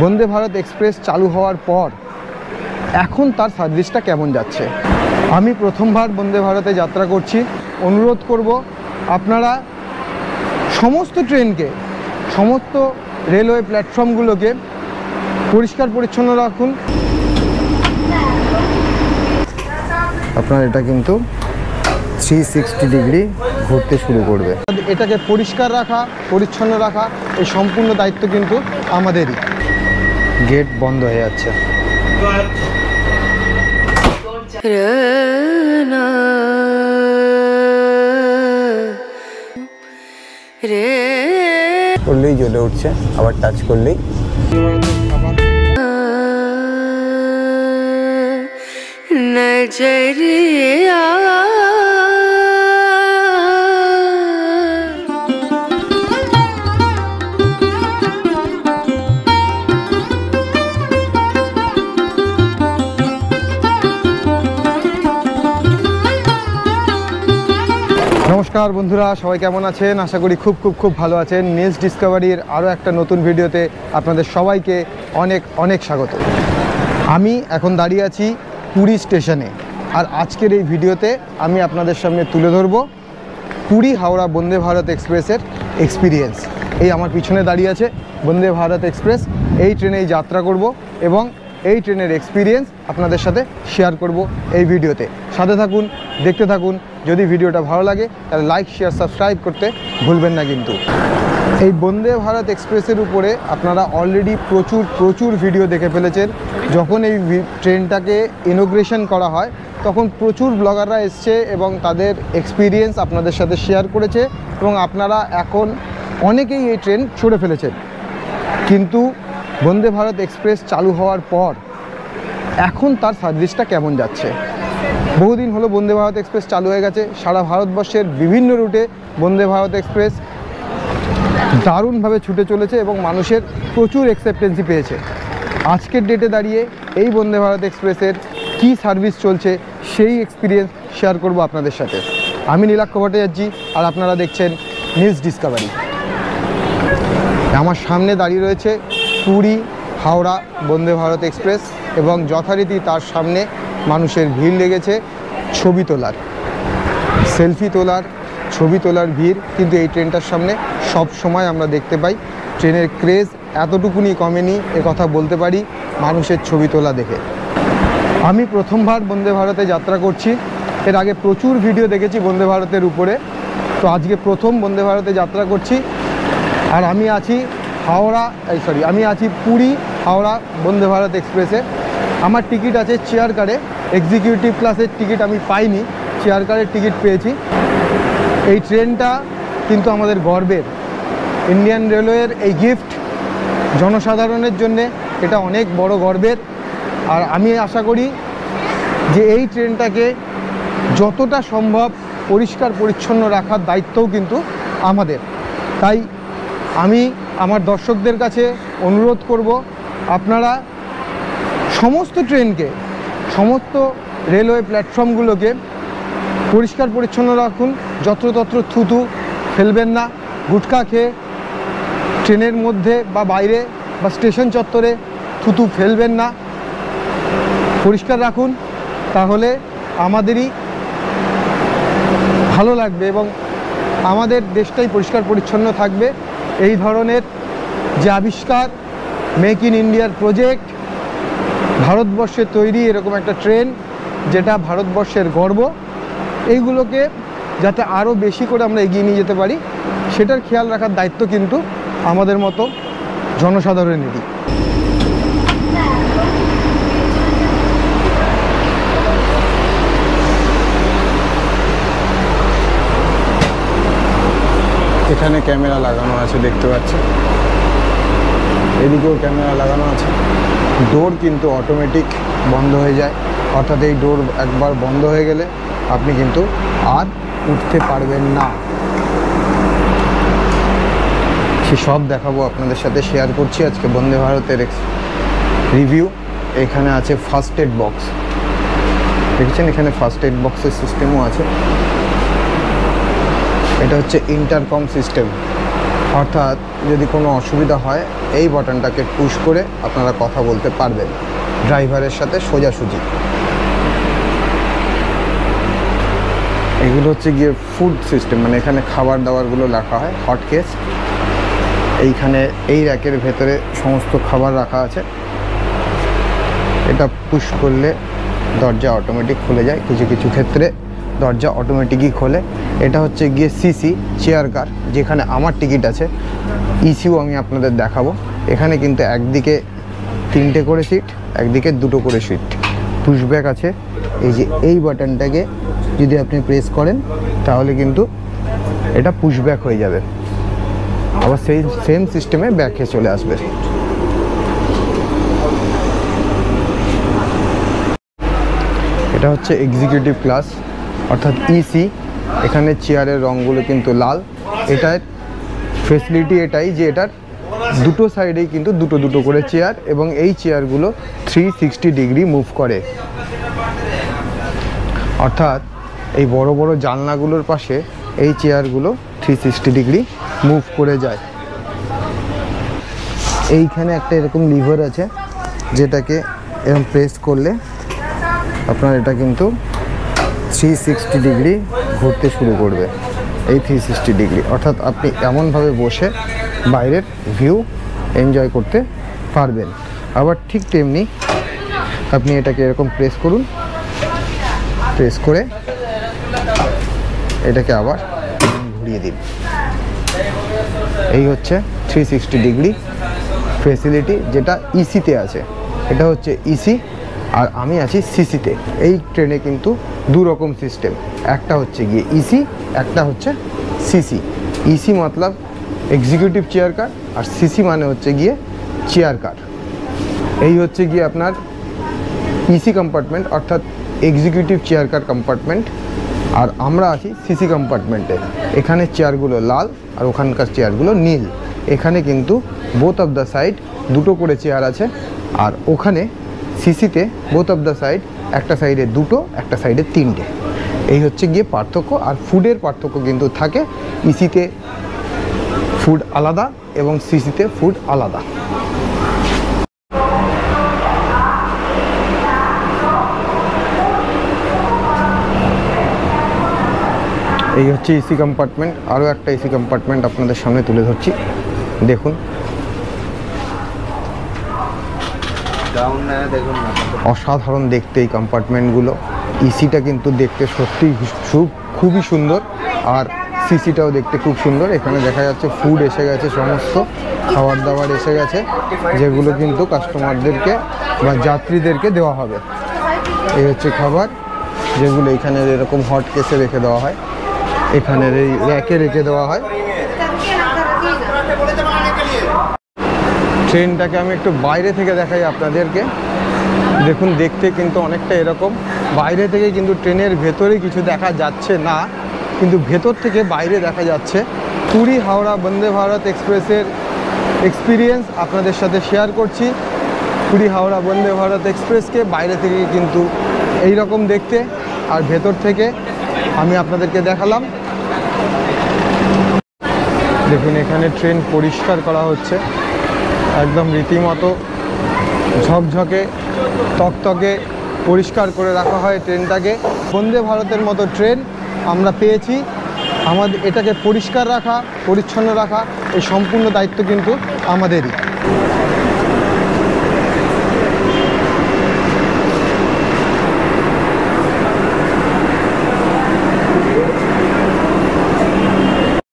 Vande Bharat express চালু হওয়ার পর এখন তার সার্ভিসটা কেমন যাচ্ছে। আমি প্রথমবার বন্দে ভারতে যাত্রা করছি। অনুরোধ করব আপনারা সমস্ত ট্রেনকে, সমস্ত রেলওয়ে প্ল্যাটফর্মগুলোকে পরিষ্কার পরিচ্ছন্ন রাখুন। আপনার এটা কিন্তু 360 ডিগ্রি ঘুরতে শুরু করবে। এটাকে পরিষ্কার রাখা, পরিচ্ছন্ন রাখা এই সম্পূর্ণ দায়িত্ব কিন্তু আমাদেরই। গেট বন্ধ হয়ে যাচ্ছে। করলেই জ্বলে উঠছে, আবার টাচ করলেই। नजरिया নমস্কার বন্ধুরা, সবাই কেমন আছেন? আশা করি খুব ভালো আছেন। নিউজ ডিসকভারির আরও একটা নতুন ভিডিওতে আপনাদের সবাইকে অনেক অনেক স্বাগত। আমি এখন দাঁড়িয়ে আছি পুরী স্টেশনে, আর আজকের এই ভিডিওতে আমি আপনাদের সামনে তুলে ধরব পুরী হাওড়া বন্দে ভারত এক্সপ্রেসের এক্সপিরিয়েন্স। এই আমার পিছনে দাঁড়িয়ে আছে বন্দে ভারত এক্সপ্রেস। এই ট্রেনেই যাত্রা করব এবং এই ট্রেনের এক্সপিরিয়েন্স আপনাদের সাথে শেয়ার করব এই ভিডিওতে। সাথে থাকুন, দেখতে থাকুন। যদি ভিডিওটা ভালো লাগে তাহলে লাইক, শেয়ার, সাবস্ক্রাইব করতে ভুলবেন না কিন্তু। এই বন্দে ভারত এক্সপ্রেসের উপরে আপনারা অলরেডি প্রচুর ভিডিও দেখে ফেলেছেন। যখন এই ট্রেনটাকে ইনোগ্রেশন করা হয় তখন প্রচুর ব্লগাররা এসছে এবং তাদের এক্সপিরিয়েন্স আপনাদের সাথে শেয়ার করেছে এবং আপনারা এখন অনেকেই এই ট্রেন ছুড়ে ফেলেছেন। কিন্তু বন্দে ভারত এক্সপ্রেস চালু হওয়ার পর এখন তার সার্ভিসটা কেমন যাচ্ছে। বহুদিন হলো বন্দে ভারত এক্সপ্রেস চালু হয়ে গেছে। সারা ভারতবর্ষের বিভিন্ন রুটে বন্দে ভারত এক্সপ্রেস দারুণভাবে ছুটে চলেছে এবং মানুষের প্রচুর অ্যাকসেপ্টেন্সি পেয়েছে। আজকের ডেটে দাঁড়িয়ে এই বন্দে ভারত এক্সপ্রেসের কী সার্ভিস চলছে সেই এক্সপিরিয়েন্স শেয়ার করব আপনাদের সাথে। আমি নীলাক্ষ ভট্টাচার্য আর আপনারা দেখছেন নিউজ ডিসকভারি। আমার সামনে দাঁড়িয়ে রয়েছে পুরী হাওড়া বন্দে ভারত এক্সপ্রেস এবং যথারীতি তার সামনে মানুষের ভিড় লেগেছে ছবি তোলার, সেলফি তোলার, ছবি তোলার ভিড় কিন্তু এই ট্রেনটার সামনে সব সময় আমরা দেখতে পাই। ট্রেনের ক্রেজ এতটুকুনি কমেনি এ কথা বলতে পারি মানুষের ছবি তোলা দেখে। আমি প্রথমবার বন্দে ভারতে যাত্রা করছি। এর আগে প্রচুর ভিডিও দেখেছি বন্দে ভারতের উপরে, তো আজকে প্রথম বন্দে ভারতে যাত্রা করছি। আর আমি আছি পুরী হাওড়া বন্দে ভারত এক্সপ্রেসে। আমার টিকিট আছে চেয়ার কারে, এক্সিকিউটিভ ক্লাসের টিকিট আমি পাইনি, চেয়ার কারের টিকিট পেয়েছি। এই ট্রেনটা কিন্তু আমাদের গর্বের। ইন্ডিয়ান রেলওয়ের এই গিফট জনসাধারণের জন্যে এটা অনেক বড় গর্বের। আর আমি আশা করি যে এই ট্রেনটাকে যতটা সম্ভব পরিষ্কার পরিচ্ছন্ন রাখার দায়িত্বও কিন্তু আমাদের। তাই আমি আমার দর্শকদের কাছে অনুরোধ করব আপনারা সমস্ত ট্রেনকে, সমস্ত রেলওয়ে প্ল্যাটফর্মগুলোকে পরিষ্কার পরিচ্ছন্ন রাখুন। যত্রতত্র থুতু ফেলবেন না, গুটখা খেয়ে ট্রেনের মধ্যে বা বাইরে বা স্টেশন চত্বরে থুতু ফেলবেন না, পরিষ্কার রাখুন। তাহলে আমাদেরই ভালো লাগবে এবং আমাদের দেশটাই পরিষ্কার পরিচ্ছন্ন থাকবে। এই ধরনের যে আবিষ্কার, মেক ইন ইন্ডিয়ার প্রজেক্ট, ভারতবর্ষে তৈরি এরকম একটা ট্রেন যেটা ভারতবর্ষের গর্ব, এইগুলোকে যাতে আরও বেশি করে আমরা এগিয়ে নিয়ে যেতে পারি সেটার খেয়াল রাখার দায়িত্ব কিন্তু আমাদের মতো জনসাধারণেরই। এখানে ক্যামেরা লাগানো আছে দেখতে পাচ্ছেন, এদিকেও ক্যামেরা লাগানো আছে। ডোর কিন্তু অটোমেটিক বন্ধ হয়ে যায়, অর্থাৎ এই ডোর একবার বন্ধ হয়ে গেলে আপনি কিন্তু আর উঠতে পারবেন না। সেসব দেখাবো আপনাদের সাথে, শেয়ার করছি আজকে বন্দে ভারতের রিভিউ। এখানে আছে ফার্স্ট এড বক্স, দেখেছেন এখানে ফার্স্ট এড বক্সের সিস্টেমও আছে। এটা হচ্ছে ইন্টারকম সিস্টেম, অর্থাৎ যদি কোনো অসুবিধা হয় এই বাটনটাকে পুশ করে আপনারা কথা বলতে পারবেন ড্রাইভারের সাথে সোজাসুজি। এগুলো হচ্ছে গিয়ে ফুড সিস্টেম, মানে এখানে খাবার দাবারগুলো রাখা হয় হট কেস। এইখানে এই র্যাকের ভেতরে সমস্ত খাবার রাখা আছে। এটা পুশ করলে দরজা অটোমেটিক খুলে যায়, কিছু কিছু ক্ষেত্রে দরজা অটোমেটিকই খোলে। এটা হচ্ছে গিয়ে সিসি চেয়ার কার, যেখানে আমার টিকিট আছে। ইসিও আমি আপনাদের দেখাবো। এখানে কিন্তু একদিকে 3টে করে সিট, একদিকে 2টো করে সিট। পুশব্যাক আছে, এই যে এই বাটনটাকে যদি আপনি প্রেস করেন তাহলে কিন্তু এটা পুশব্যাক হয়ে যাবে, আবার সেই সেম সিস্টেমে ব্যাকে চলে আসবে। এটা হচ্ছে এক্সিকিউটিভ ক্লাস অর্থাৎ ইসি। এখানে চেয়ারের রঙগুলো কিন্তু লাল। এটার ফেসিলিটি এটাই যে এটার দুটো সাইডেই কিন্তু দুটো দুটো করে চেয়ার, এবং এই চেয়ারগুলো 360 ডিগ্রি মুভ করে। অর্থাৎ এই বড় বড় জানলাগুলোর পাশে এই চেয়ারগুলো 360 ডিগ্রি মুভ করে যায়। এইখানে একটা এরকম লিভার আছে, যেটাকে এরকম প্রেস করলে আপনার এটা কিন্তু 360 ডিগ্রি ঘুরতে শুরু করবে। এই 360 ডিগ্রি অর্থাৎ আপনি এমনভাবে বসে বাইরের ভিউ এনজয় করতে পারবেন। আবার ঠিক তেমনি আপনি এটাকে এরকম প্রেস করুন, প্রেস করে এটাকে আবার ঘুরিয়ে দিন। এই হচ্ছে 360 ডিগ্রি ফেসিলিটি, যেটা ইসিতে আছে। এটা হচ্ছে ইসি আর আমি আছি সিসিতে। এই ট্রেনে কিন্তু দু রকম সিস্টেম, একটা হচ্ছে গিয়ে ইসি, একটা হচ্ছে সিসি। ইসি মতলব এক্সিকিউটিভ চেয়ার কার, আর সিসি মানে হচ্ছে গিয়ে চেয়ার কার। এই হচ্ছে গিয়ে আপনার ইসি কম্পার্টমেন্ট অর্থাৎ এক্সিকিউটিভ চেয়ার কার কম্পার্টমেন্ট, আর আমরা আছি সিসি কম্পার্টমেন্টে। এখানে চেয়ারগুলো লাল আর ওখানকার চেয়ারগুলো নীল। এখানে কিন্তু বোথ অফ দ্য সাইড দুটো করে চেয়ার আছে, আর ওখানে সিসিতে বোথ অফ দ্য সাইড, একটা সাইডে দুটো, একটা সাইডে 3টে। এই হচ্ছে গিয়ে পার্থক্য। আর ফুডের পার্থক্য কিন্তু থাকে, ইসিতে ফুড আলাদা এবং সিসিতে ফুড আলাদা। এই হচ্ছে এসি কম্পার্টমেন্ট। আরও একটা এসি কম্পার্টমেন্ট আপনাদের সামনে তুলে ধরছি, দেখুন। অসাধারণ দেখতে এই কম্পার্টমেন্টগুলো। ইসিটা কিন্তু দেখতে সত্যিই খুবই সুন্দর, আর সিসিটাও দেখতে খুব সুন্দর। এখানে দেখা যাচ্ছে ফুড এসে গেছে, সমস্ত খাবার দাবার এসে গেছে, যেগুলো কিন্তু কাস্টমারদেরকে বা যাত্রীদেরকে দেওয়া হবে। এই হচ্ছে খাবার, যেগুলো এখানে এরকম হট কেসে রেখে দেওয়া হয়, এখানের এই র্যাকে রেখে দেওয়া হয়। ট্রেনটাকে আমি একটু বাইরে থেকে দেখাই আপনাদেরকে। দেখুন, দেখতে কিন্তু অনেকটা এরকম। বাইরে থেকে কিন্তু ট্রেনের ভেতরে কিছু দেখা যাচ্ছে না, কিন্তু ভেতর থেকে বাইরে দেখা যাচ্ছে। পুরী হাওড়া বন্দে ভারত এক্সপ্রেসের এক্সপিরিয়েন্স আপনাদের সাথে শেয়ার করছি। পুরী হাওড়া বন্দে ভারত এক্সপ্রেসকে বাইরে থেকে কিন্তু এই রকম দেখতে, আর ভেতর থেকে আমি আপনাদেরকে দেখালাম। দেখুন, এখানে ট্রেন পরিষ্কার করা হচ্ছে, একদম রীতিমতো ঝকঝকে তকতকে পরিষ্কার করে রাখা হয় ট্রেনটাকে। বন্দে ভারতের মতো ট্রেন আমরা পেয়েছি। আমাদের এটাকে পরিষ্কার রাখা, পরিচ্ছন্ন রাখা, এই সম্পূর্ণ দায়িত্ব কিন্তু আমাদেরই।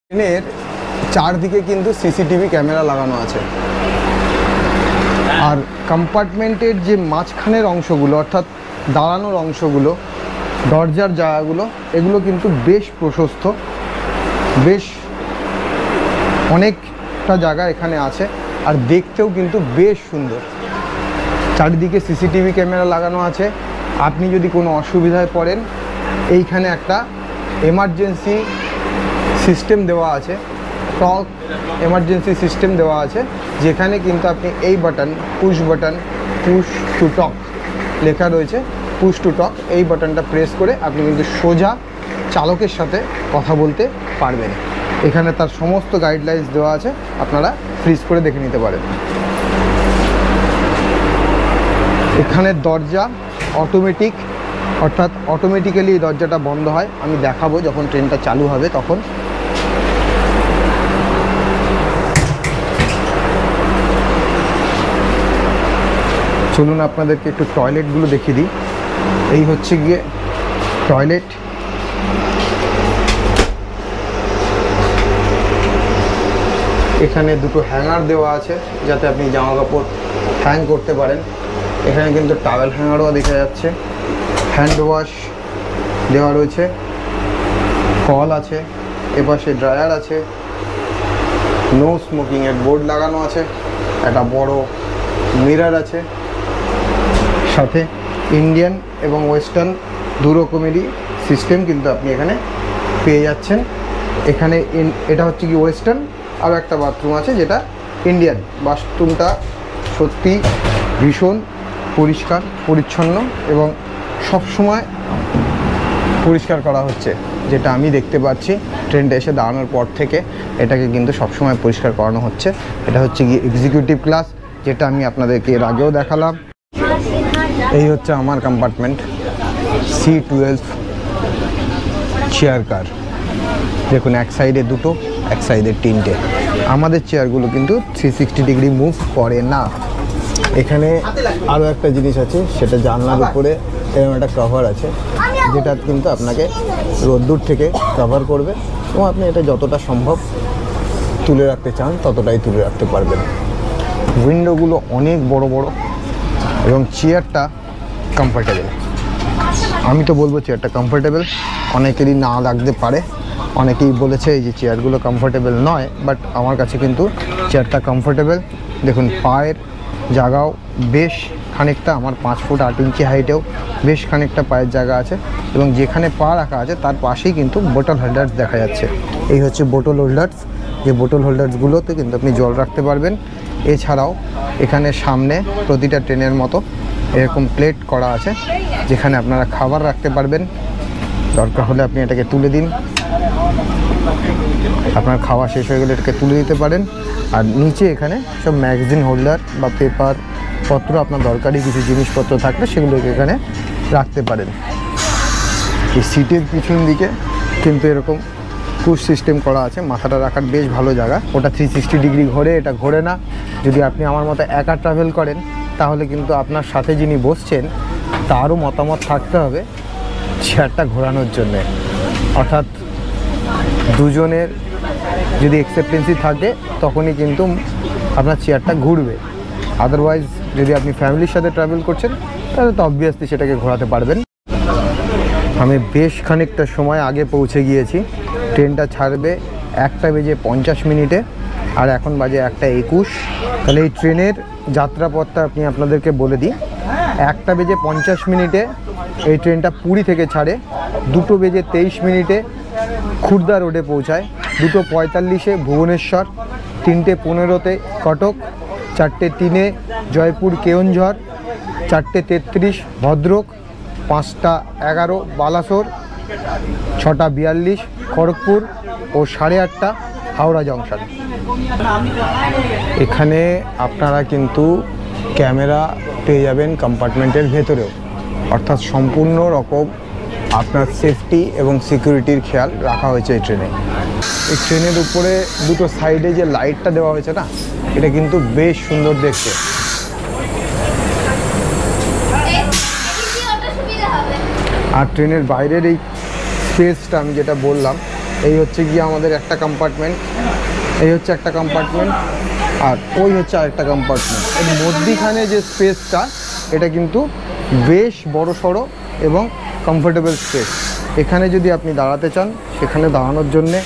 ট্রেনের চারদিকে কিন্তু সিসিটিভি ক্যামেরা লাগানো আছে, আর কম্পার্টমেন্টের যে মাঝখানের অংশগুলো অর্থাৎ দাঁড়ানোর অংশগুলো, দরজার জায়গাগুলো, এগুলো কিন্তু বেশ প্রশস্ত, বেশ অনেকটা জায়গা এখানে আছে, আর দেখতেও কিন্তু বেশ সুন্দর। চারিদিকে সিসিটিভি ক্যামেরা লাগানো আছে। আপনি যদি কোনো অসুবিধায় পড়েন, এইখানে একটা এমার্জেন্সি সিস্টেম দেওয়া আছে, টক এমার্জেন্সি সিস্টেম দেওয়া আছে, যেখানে কিন্তু আপনি এই button, push button, push to talk লেখা রয়েছে, পুশ টু টক, এই বাটনটা প্রেস করে আপনি কিন্তু সোজা চালকের সাথে কথা বলতে পারবেন। এখানে তার সমস্ত গাইডলাইন্স দেওয়া আছে, আপনারা ফ্রিজ করে দেখে নিতে পারেন। এখানের দরজা অটোমেটিক, অর্থাৎ অটোমেটিক্যালি এই দরজাটা বন্ধ হয়। আমি দেখাবো যখন ট্রেনটা চালু হবে তখন। চলুন আপনাদেরকে একটু টয়লেটগুলো দেখিয়ে দিই। এই হচ্ছে গিয়ে টয়লেট। এখানে দুটো হ্যাঙ্গার দেওয়া আছে যাতে আপনি জামা কাপড় হ্যাং করতে পারেন। এখানে কিন্তু টাওয়েল হ্যাঙ্গারও দেখা যাচ্ছে, হ্যান্ড ওয়াশ দেওয়া রয়েছে, কল আছে, এপাশে ড্রায়ার আছে, নো স্মোকিংয়ের বোর্ড লাগানো আছে, একটা বড় মিরর আছে, সাথে ইন্ডিয়ান এবং ওয়েস্টার্ন দু রকমেরই সিস্টেম কিন্তু আপনি এখানে পেয়ে যাচ্ছেন। এখানে এটা হচ্ছে কি ওয়েস্টার্ন, আরও একটা বাথরুম আছে যেটা ইন্ডিয়ান। বাথরুমটা সত্যি ভীষণ পরিষ্কার পরিচ্ছন্ন এবং সবসময় পরিষ্কার করা হচ্ছে, যেটা আমি দেখতে পাচ্ছি ট্রেনটা এসে দাঁড়ানোর পর থেকে এটাকে কিন্তু সবসময় পরিষ্কার করানো হচ্ছে। এটা হচ্ছে কি এক্সিকিউটিভ ক্লাস, যেটা আমি আপনাদেরকে এর আগেও দেখালাম। এই হচ্ছে আমার কম্পার্টমেন্ট, C12 চেয়ার কার। দেখুন এক সাইডে দুটো, এক সাইডে তিনটে। আমাদের চেয়ারগুলো কিন্তু 360 ডিগ্রি মুভ করে না। এখানে আরও একটা জিনিস আছে, সেটা জানলার উপরে এরকম একটা কভার আছে, যেটা কিন্তু আপনাকে রোদ্দুর থেকে কভার করবে এবং আপনি এটা যতটা সম্ভব তুলে রাখতে চান ততটাই তুলে রাখতে পারবেন। উইন্ডোগুলো অনেক বড় বড় এবং চেয়ারটা কমফোর্টেবল। আমি তো বলবো চেয়ারটা কমফোর্টেবল, অনেকেরই না লাগতে পারে, অনেকেই বলেছে এই যে চেয়ারগুলো কমফোর্টেবল নয়, বাট আমার কাছে কিন্তু চেয়ারটা কমফোর্টেবল। দেখুন পায়ের জায়গাও বেশ খানিকটা, আমার 5 ফুট 8 ইঞ্চি হাইটেও বেশ খানিকটা পায়ের জায়গা আছে এবং যেখানে পা রাখা আছে তার পাশেই কিন্তু বোতল হোল্ডার্স দেখা যাচ্ছে। এই হচ্ছে বোতল হোল্ডার্স, যে বোতল হোল্ডার্সগুলোতে কিন্তু আপনি জল রাখতে পারবেন। এছাড়াও এখানে সামনে প্রতিটা ট্রেনের মতো এরকম প্লেট করা আছে, যেখানে আপনারা খাবার রাখতে পারবেন। দরকার হলে আপনি এটাকে তুলে দিন, আপনার খাওয়া শেষ হয়ে গেলে এটাকে তুলে দিতে পারেন। আর নিচে এখানে সব ম্যাগাজিন হোল্ডার বা পেপার পত্র, আপনার দরকারি কিছু জিনিসপত্র থাকলে সেগুলোকে এখানে রাখতে পারেন। এই সিটের পিছন দিকে কিন্তু এরকম পুশ সিস্টেম করা আছে, মাথাটা রাখার বেশ ভালো জায়গা। ওটা 360 ডিগ্রি ঘোরে, এটা ঘোরে না। যদি আপনি আমার মতো একা ট্রাভেল করেন তাহলে কিন্তু আপনার সাথে যিনি বসছেন তারও মতামত থাকতে হবে চেয়ারটা ঘোরানোর জন্যে, অর্থাৎ দুজনের যদি অ্যাকসেপ্টেন্সি থাকে তখনই কিন্তু আপনার চেয়ারটা ঘুরবে। আদারওয়াইজ যদি আপনি ফ্যামিলির সাথে ট্রাভেল করছেন তাহলে তো অবভিয়াসলি সেটাকে ঘোরাতে পারবেন। আমি বেশ খানিকটা সময় আগে পৌঁছে গিয়েছি। ট্রেনটা ছাড়বে 1:50 আর এখন বাজে 1:21। তাহলে এই ট্রেনের যাত্রাপথটা আপনি আপনাদেরকে বলে দিই। 1:50 এই ট্রেনটা পুরী থেকে ছাড়ে, 2:23 খুর্দা রোডে পৌঁছায়, 2:45 ভুবনেশ্বর, 3:15 কটক, 4:03 জয়পুর কেওনঝড়, 4:33 ভদ্রক, 5:11 বালাসোর, 6:42 খড়গপুর ও 8:30 হাওড়া জংশন। এখানে আপনারা কিন্তু ক্যামেরা পেয়ে যাবেন কম্পার্টমেন্টের ভেতরেও, অর্থাৎ সম্পূর্ণ রকম আপনার সেফটি এবং সিকিউরিটির খেয়াল রাখা হয়েছে এই ট্রেনে। এই ট্রেনের উপরে দুটো সাইডে যে লাইটটা দেওয়া হয়েছে না, এটা কিন্তু বেশ সুন্দর দেখতে। আর ট্রেনের বাইরের এই স্পেসটা আমি যেটা বললাম, এই হচ্ছে গিয়ে আমাদের একটা কম্পার্টমেন্ট, এই হচ্ছে একটা কম্পার্টমেন্ট, আর ওই হচ্ছে আরেকটা কম্পার্টমেন্ট। এর মধ্যিখানে যে স্পেসটা, এটা কিন্তু বেশ বড় সড়ো এবং কমফোর্টেবল স্পেস। এখানে যদি আপনি দাঁড়াতে চান, সেখানে দাঁড়ানোর জন্যে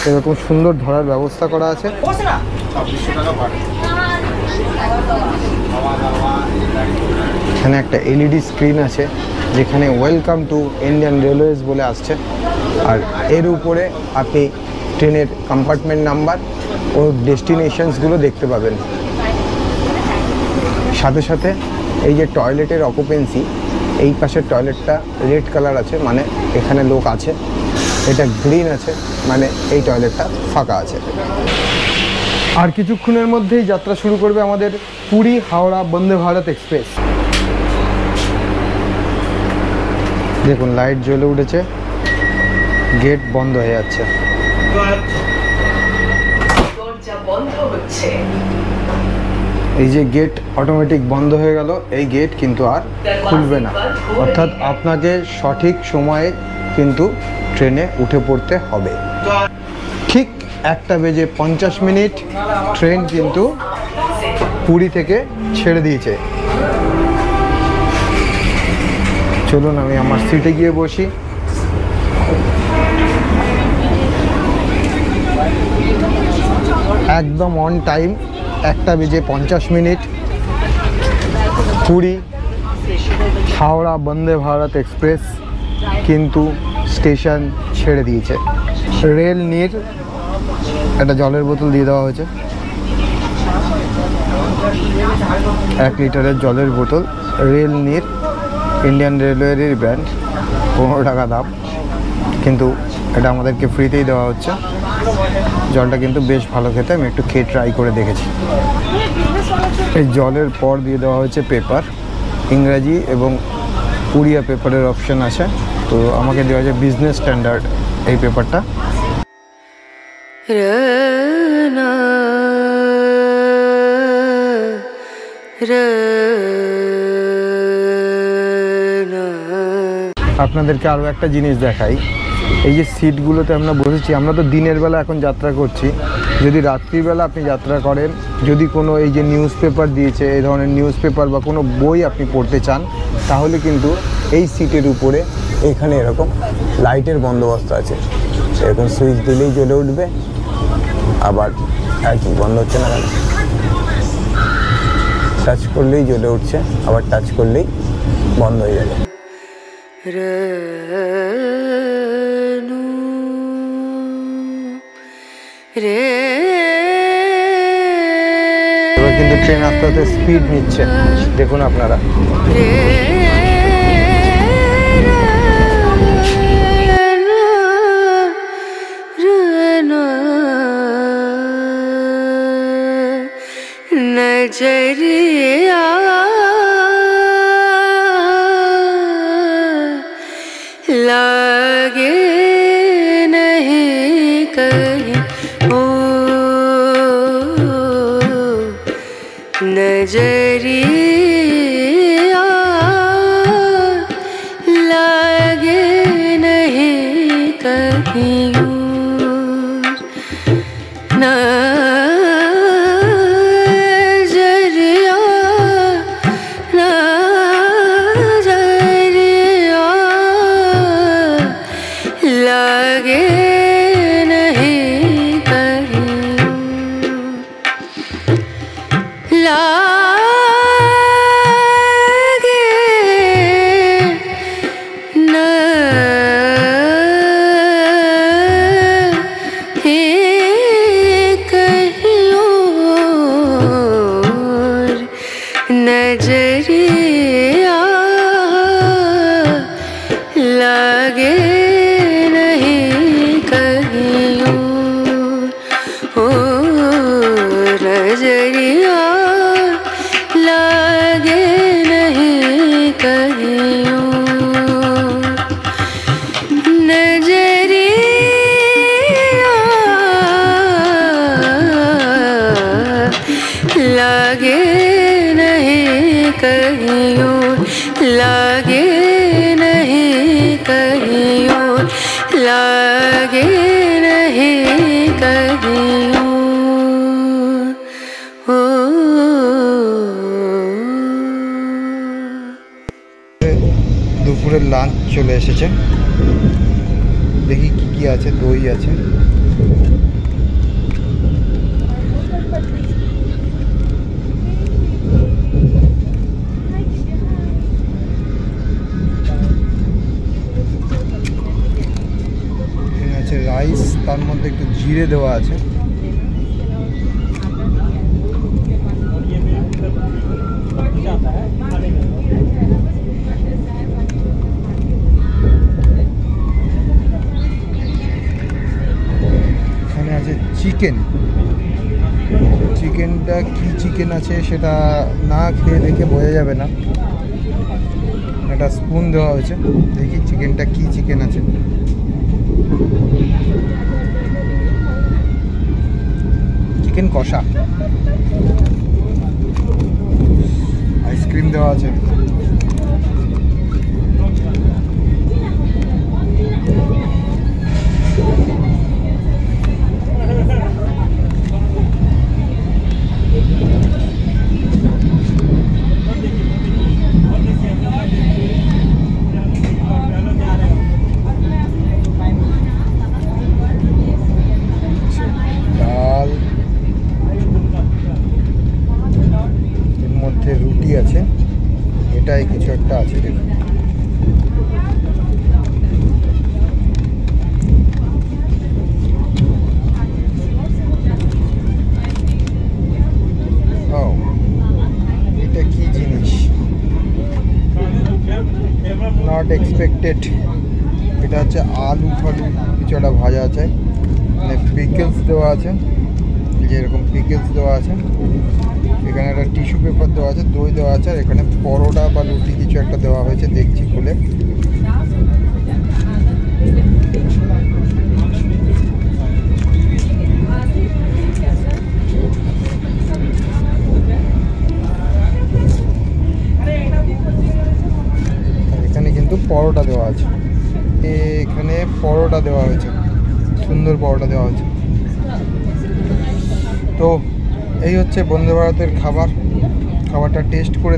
এরকম সুন্দর ধরার ব্যবস্থা করা আছে। এখানে একটা LED স্ক্রিন আছে, যেখানে ওয়েলকাম টু ইন্ডিয়ান রেলওয়েজ বলে আসছে। আর এর উপরে আপনি ট্রেনের কম্পার্টমেন্ট নাম্বার ও ডেস্টিনেশনসগুলো দেখতে পাবেন। সাথে সাথে এই যে টয়লেটের অকুপেন্সি, এই পাশের টয়লেটটা রেড কালার আছে, মানে এখানে লোক আছে। এটা গ্রিন আছে, মানে এই টয়লেটটা ফাঁকা আছে। আর কিছুক্ষণের মধ্যেই যাত্রা শুরু করবে আমাদের পুরী হাওড়া বন্দে ভারত এক্সপ্রেস। দেখুন লাইট জ্বলে উঠেছে, গেট বন্ধ হয়ে যাচ্ছে। এই যে গেট অটোমেটিক বন্ধ হয়ে গেল, এই গেট কিন্তু আর খুলবে না, অর্থাৎ আপনাকে সঠিক সময়ে কিন্তু ট্রেনে উঠে পড়তে হবে। ঠিক 1:50 ট্রেন কিন্তু পুরী থেকে ছেড়ে দিয়েছে। চলুন আমি আমার সিটে গিয়ে বসি। একদম on time 1:50 Puri Howrah Vande Bharat express কিন্তু স্টেশন ছেড়ে দিয়েছে। রেল নির একটা জলের বোতল দিয়ে দেওয়া হয়েছে, 1 লিটারের জলের বোতল। রেল নির ইন্ডিয়ান রেলওয়ের ব্র্যান্ড, 15 টাকা দাম, কিন্তু এটা আমাদেরকে ফ্রিতেই দেওয়া হচ্ছে। জলটা কিন্তু বেশ ভালো খেতে, আমি একটু খেয়ে ট্রাই করে দেখেছি। এই জলের পর দিয়ে দেওয়া হয়েছে পেপার, ইংরাজি এবং উড়িয়া পেপারের অপশান আছে। তো আমাকে দেওয়া হয়েছে বিজনেস স্ট্যান্ডার্ড এই পেপারটা। আপনাদেরকে আরও একটা জিনিস দেখাই, এই যে সিটগুলোতে আমরা বসেছি, আমরা তো দিনের বেলা এখন যাত্রা করছি। যদি রাত্রিবেলা আপনি যাত্রা করেন, যদি কোনো এই যে নিউজ পেপার দিয়েছে, এই ধরনের নিউজ পেপার বা কোনো বই আপনি পড়তে চান, তাহলে কিন্তু এই সিটের উপরে এখানে এরকম লাইটের বন্দোবস্ত আছে। এরকম সুইচ দিলেই জ্বলে উঠবে, আবার একদম বন্ধ হচ্ছে না, কেন টাচ করলেই জ্বলে উঠছে, আবার টাচ করলেই বন্ধ হয়ে যাবে। এবার কিন্তু ট্রেন আস্তে আস্তে স্পিড নিচ্ছে, দেখুন আপনারা। नजरिया लागे नहीं कहीं ओ नजरिया लागे नहीं कहीं नजरिया लागे नहीं कहीं ओ नजरिया लागे नहीं कहीं नजरिया लागे कहीं लागे नहीं कहीं लागे नहीं कहीं দুপুরের লাঞ্চ চলে এসেছে, দেখি কি কি আছে। দই আছে, রাইস, তার মধ্যে একটু জিরে দেওয়া আছে। চিকেনটা কি চিকেন আছে সেটা না খেয়ে দেখে বোঝা যাবে না। একটা স্পুন দেওয়া হয়েছে, দেখি চিকেনটা কি চিকেন আছে। চিকেন কষা, আইসক্রিম দেওয়া আছে। ডাল, এর মধ্যে রুটি আছে, এটাই কিছু একটা আছে দেখুন। ও, এটা কি জিনিস, নট এক্সপেক্টেড। এটা হচ্ছে আলু ফালু কিছু একটা ভাজা আছে, মানে পিকলস দেওয়া আছে, যে এরকম পিকলস দেওয়া আছে। এখানে একটা টিস্যু পেপার দেওয়া আছে, দই দেওয়া আছে, আর এখানে পরোটা বা রুটি কিছু একটা দেওয়া হয়েছে, দেখছি খুলে। এখানে কিন্তু পরোটা দেওয়া আছে, এখানে পরোটা দেওয়া হয়েছে, সুন্দর পরোটা দেওয়া হয়েছে। তো এই হচ্ছে বন্দে ভারতের খাবার। খাবারটা টেস্ট করে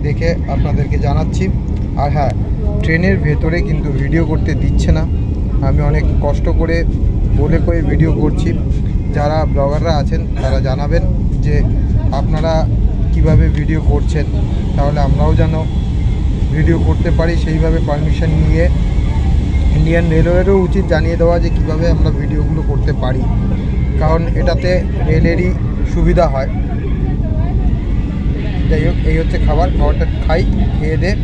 দেখে আপনাদেরকে জানাচ্ছি। আর হ্যাঁ, ট্রেনের ভেতরে কিন্তু ভিডিও করতে দিচ্ছে না। আমি অনেক কষ্ট করে বলে কয়ে ভিডিও করছি। যারা ব্লগাররা আছেন তারা জানাবেন যে আপনারা কিভাবে ভিডিও করছেন, তাহলে আমরাও যেন ভিডিও করতে পারি সেইভাবে পারমিশন নিয়ে। ইন্ডিয়ান রেলওয়েরও উচিত জানিয়ে দেওয়া যে কীভাবে আমরা ভিডিওগুলো করতে পারি, কারণ এটাতে রেলেরই সুবিধা হয়। যাই হোক, এই হচ্ছে খাবারটা খাই, খেয়ে দিয়ে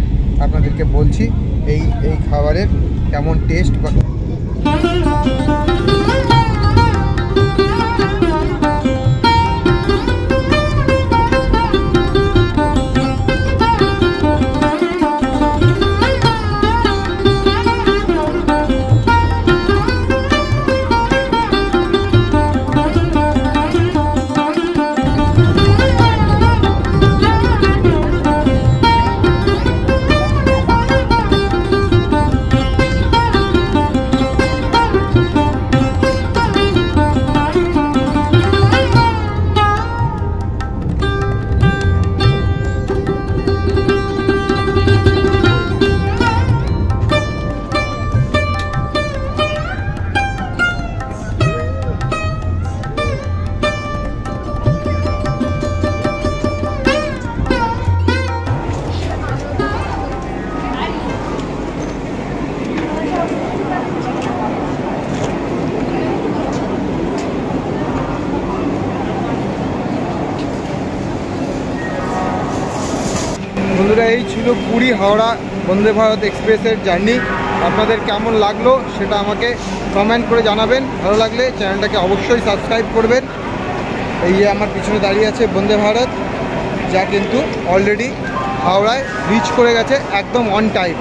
আপনাদেরকে বলছি এই খাবারের কেমন টেস্ট বা বন্ধুরা, এই ছিল পুরী হাওড়া বন্দে ভারত এক্সপ্রেসের জার্নি। আপনাদের কেমন লাগলো সেটা আমাকে কমেন্ট করে জানাবেন। ভালো লাগলে চ্যানেলটাকে অবশ্যই সাবস্ক্রাইব করবেন। এই যে আমার পিছনে দাঁড়িয়ে আছে বন্দে ভারত, যা কিন্তু অলরেডি হাওড়ায় রিচ করে গেছে একদম অন টাইম।